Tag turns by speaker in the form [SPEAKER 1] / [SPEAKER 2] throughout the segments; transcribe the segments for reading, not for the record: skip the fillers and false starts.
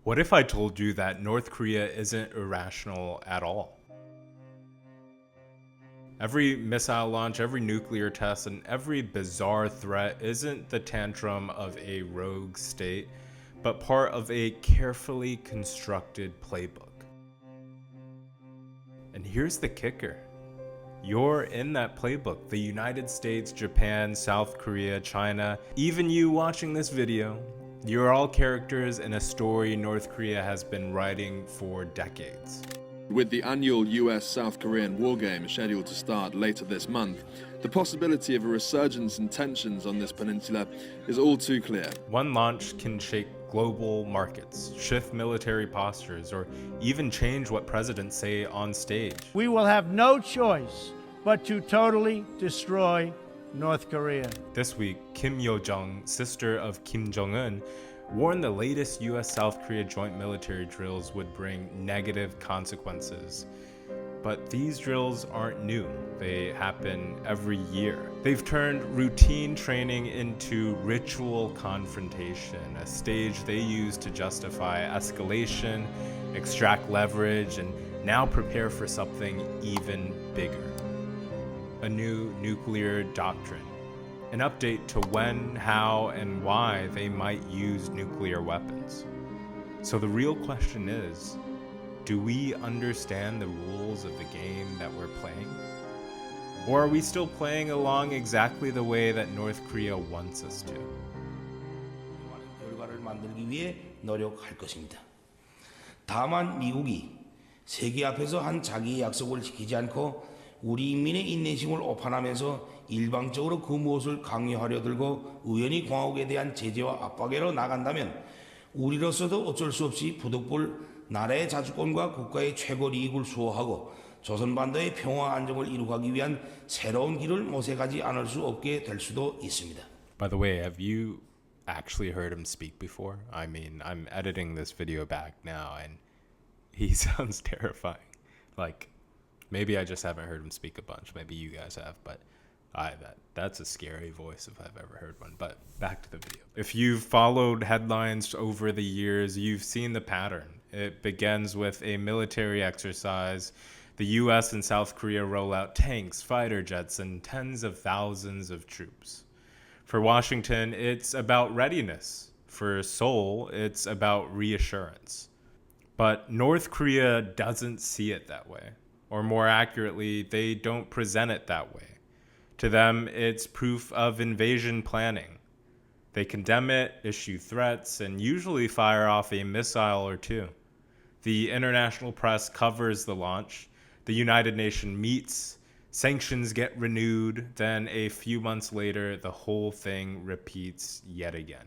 [SPEAKER 1] What if I told you that North Korea isn't irrational at all? Every missile launch, every nuclear test, and every bizarre threat isn't the tantrum of a rogue state, but part of a carefully constructed playbook. And here's the kicker. You're in that playbook. The United States, Japan, South Korea, China, even you watching this video, you're all characters in a story North Korea has been writing for decades.
[SPEAKER 2] With the annual US-South Korean war game scheduled to start later this month, the possibility of a resurgence in tensions on this peninsula is all too clear.
[SPEAKER 1] One launch can shake global markets, shift military postures, or even change what presidents say on stage.
[SPEAKER 3] We will have no choice but to totally destroy North Korea.
[SPEAKER 1] This week, Kim Yo-jong, sister of Kim Jong-un, warned the latest US-South Korea joint military drills would bring negative consequences. But these drills aren't new. They happen every year. They've turned routine training into ritual confrontation, a stage they use to justify escalation, extract leverage, and now prepare for something even bigger. A new nuclear doctrine. An update to when, how, and why they might use nuclear weapons. So the real question is, do we understand the rules of the game that we're playing? Or are we still playing along exactly the way that North Korea wants us to?
[SPEAKER 4] 결과를 만들기 위해 노력할 것입니다. 다만 미국이 세계 앞에서 한 자기의 약속을 지키지 않고 우리 인민의 인내심을 오판하면서 일방적으로 그 무엇을 강요하려 들고 우연히 공화국에 대한 제재와 압박으로 나간다면 우리로서도 어쩔 수 없이 부득불 나라의 자주권과 국가의 최고 이익을 수호하고 조선반도의 평화 안정을 이루기 위한 새로운 길을 모색하지 않을 수 없게 될 수도 있습니다.
[SPEAKER 1] By the way, have you actually heard him speak before? I mean, I'm editing this video back now and he sounds terrifying. Like, maybe I just haven't heard him speak a bunch. Maybe you guys have, but that's a scary voice if I've ever heard one. But back to the video. If you've followed headlines over the years, you've seen the pattern. It begins with a military exercise. The US and South Korea roll out tanks, fighter jets, and tens of thousands of troops. For Washington, it's about readiness. For Seoul, it's about reassurance. But North Korea doesn't see it that way. Or more accurately, they don't present it that way. To them, it's proof of invasion planning. They condemn it, issue threats, and usually fire off a missile or two. The international press covers the launch. The United Nations meets. Sanctions get renewed. Then a few months later, the whole thing repeats yet again.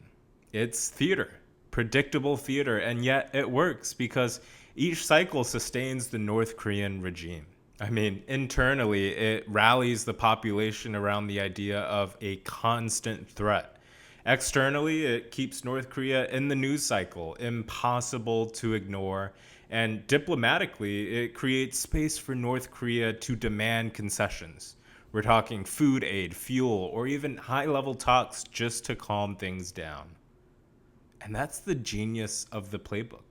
[SPEAKER 1] It's theater, predictable theater, and yet it works because each cycle sustains the North Korean regime. I mean, internally, it rallies the population around the idea of a constant threat. Externally, it keeps North Korea in the news cycle, impossible to ignore. And diplomatically, it creates space for North Korea to demand concessions. We're talking food aid, fuel, or even high-level talks just to calm things down. And that's the genius of the playbook.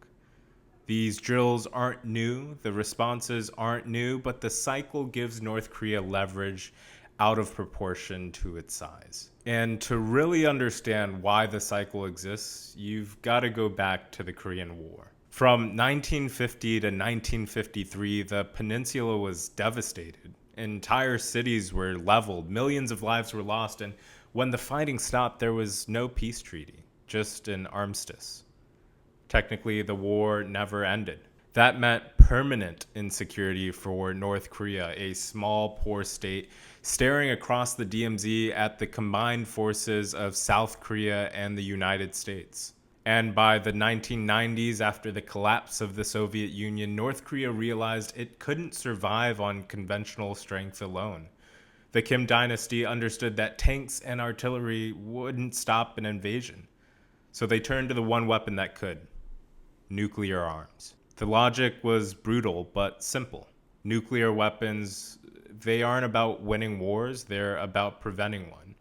[SPEAKER 1] These drills aren't new, the responses aren't new, but the cycle gives North Korea leverage out of proportion to its size. And to really understand why the cycle exists, you've got to go back to the Korean War. From 1950 to 1953, the peninsula was devastated. Entire cities were leveled, millions of lives were lost, and when the fighting stopped, there was no peace treaty, just an armistice. Technically, the war never ended. That meant permanent insecurity for North Korea, a small, poor state staring across the DMZ at the combined forces of South Korea and the United States. And by the 1990s, after the collapse of the Soviet Union, North Korea realized it couldn't survive on conventional strength alone. The Kim dynasty understood that tanks and artillery wouldn't stop an invasion. So they turned to the one weapon that could: nuclear arms. The logic was brutal but simple. Nuclear weapons, they aren't about winning wars, they're about preventing one.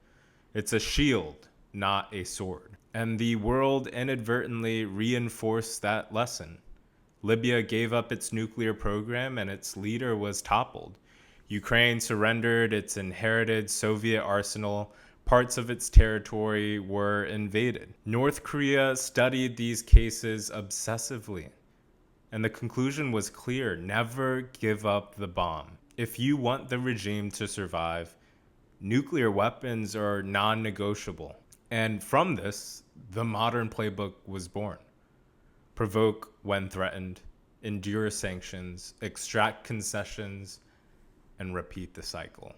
[SPEAKER 1] It's a shield, not a sword. And the world inadvertently reinforced that lesson. Libya gave up its nuclear program and its leader was toppled. Ukraine surrendered its inherited Soviet arsenal. Parts of its territory were invaded. North Korea studied these cases obsessively. And the conclusion was clear: never give up the bomb. If you want the regime to survive, nuclear weapons are non-negotiable. And from this, the modern playbook was born. Provoke when threatened, endure sanctions, extract concessions, and repeat the cycle.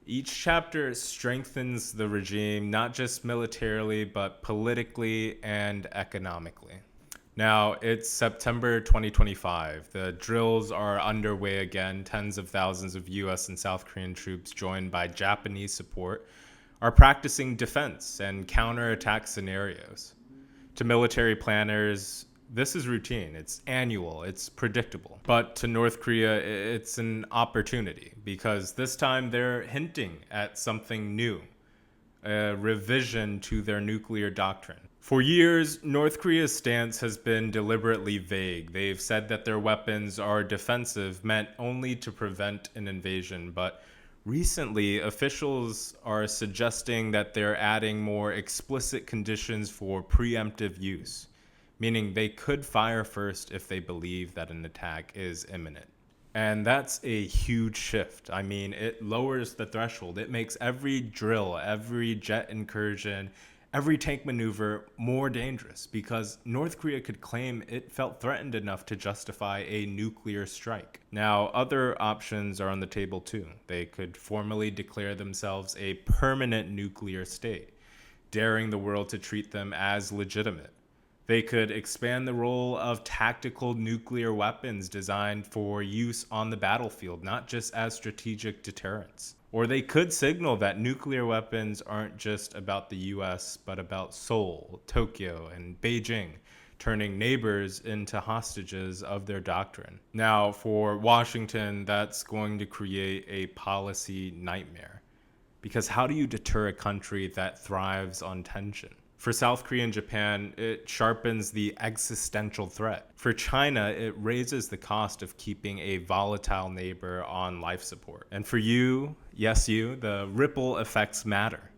[SPEAKER 1] Each chapter strengthens the regime, not just militarily, but politically and economically. Now, it's September 2025. The drills are underway again. Tens of thousands of US and South Korean troops, joined by Japanese support, are practicing defense and counterattack scenarios. To military planners, this is routine. It's annual. It's predictable. But to North Korea, it's an opportunity because this time they're hinting at something new, a revision to their nuclear doctrine. For years, North Korea's stance has been deliberately vague. They've said that their weapons are defensive, meant only to prevent an invasion. But recently, officials are suggesting that they're adding more explicit conditions for preemptive use, meaning they could fire first if they believe that an attack is imminent. And that's a huge shift. I mean, it lowers the threshold. It makes every drill, every jet incursion, every tank maneuver more dangerous because North Korea could claim it felt threatened enough to justify a nuclear strike. Now, other options are on the table too. They could formally declare themselves a permanent nuclear state, daring the world to treat them as legitimate. They could expand the role of tactical nuclear weapons designed for use on the battlefield, not just as strategic deterrents. Or they could signal that nuclear weapons aren't just about the US, but about Seoul, Tokyo, and Beijing, turning neighbors into hostages of their doctrine. Now, for Washington, that's going to create a policy nightmare. Because how do you deter a country that thrives on tension? For South Korea and Japan, it sharpens the existential threat. For China, it raises the cost of keeping a volatile neighbor on life support. And for you, yes you, the ripple effects matter.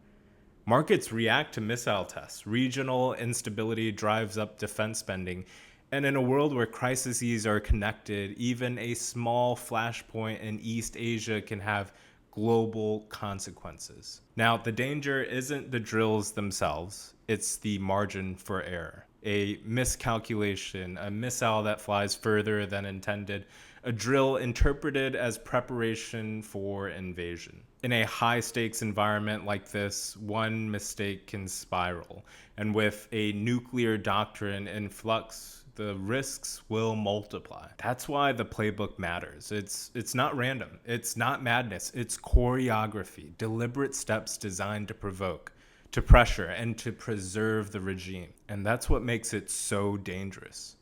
[SPEAKER 1] Markets react to missile tests. Regional instability drives up defense spending. And in a world where crises are connected, even a small flashpoint in East Asia can have global consequences. Now, the danger isn't the drills themselves, it's the margin for error. A miscalculation, a missile that flies further than intended, a drill interpreted as preparation for invasion. In a high-stakes environment like this, one mistake can spiral. And with a nuclear doctrine in flux, the risks will multiply. That's why the playbook matters. It's not random. It's not madness. It's choreography, deliberate steps designed to provoke, to pressure, and to preserve the regime. And that's what makes it so dangerous.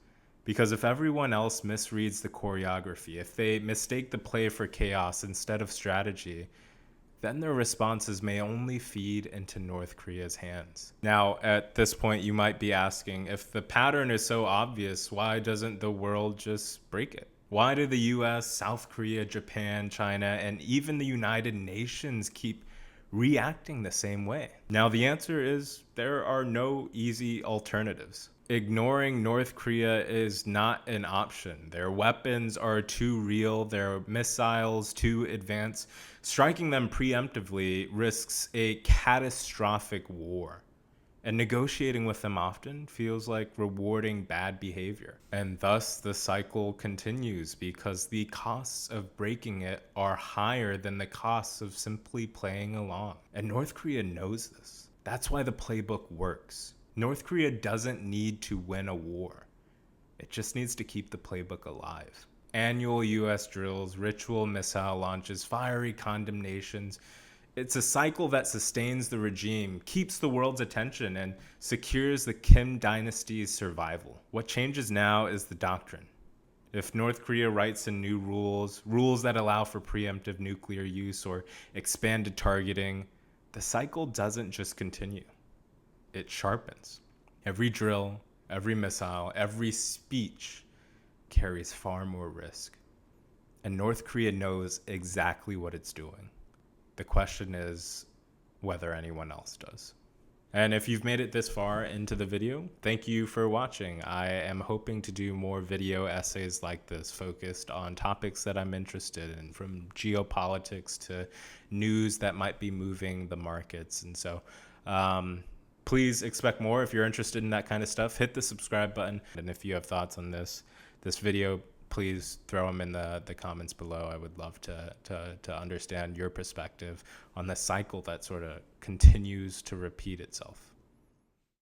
[SPEAKER 1] Because if everyone else misreads the choreography, if they mistake the play for chaos instead of strategy, then their responses may only feed into North Korea's hands. Now, at this point, you might be asking, if the pattern is so obvious, why doesn't the world just break it? Why do the US, South Korea, Japan, China, and even the United Nations keep reacting the same way? Now, the answer is there are no easy alternatives. Ignoring North Korea is not an option. Their weapons are too real, their missiles too advanced. Striking them preemptively risks a catastrophic war. And negotiating with them often feels like rewarding bad behavior. And thus the cycle continues because the costs of breaking it are higher than the costs of simply playing along. And North Korea knows this. That's why the playbook works. North Korea doesn't need to win a war. It just needs to keep the playbook alive. Annual US drills, ritual missile launches, fiery condemnations. It's a cycle that sustains the regime, keeps the world's attention, and secures the Kim dynasty's survival. What changes now is the doctrine. If North Korea writes in new rules that allow for preemptive nuclear use or expanded targeting, the cycle doesn't just continue. it sharpens. Every drill, every missile, every speech carries far more risk. And North Korea knows exactly what it's doing. The question is whether anyone else does. And if you've made it this far into the video, thank you for watching. I am hoping to do more video essays like this focused on topics that I'm interested in, from geopolitics to news that might be moving the markets. And so please expect more. If you're interested in that kind of stuff, hit the subscribe button. And if you have thoughts on this video, please throw them in the comments below. I would love to understand your perspective on the cycle that sort of continues to repeat itself.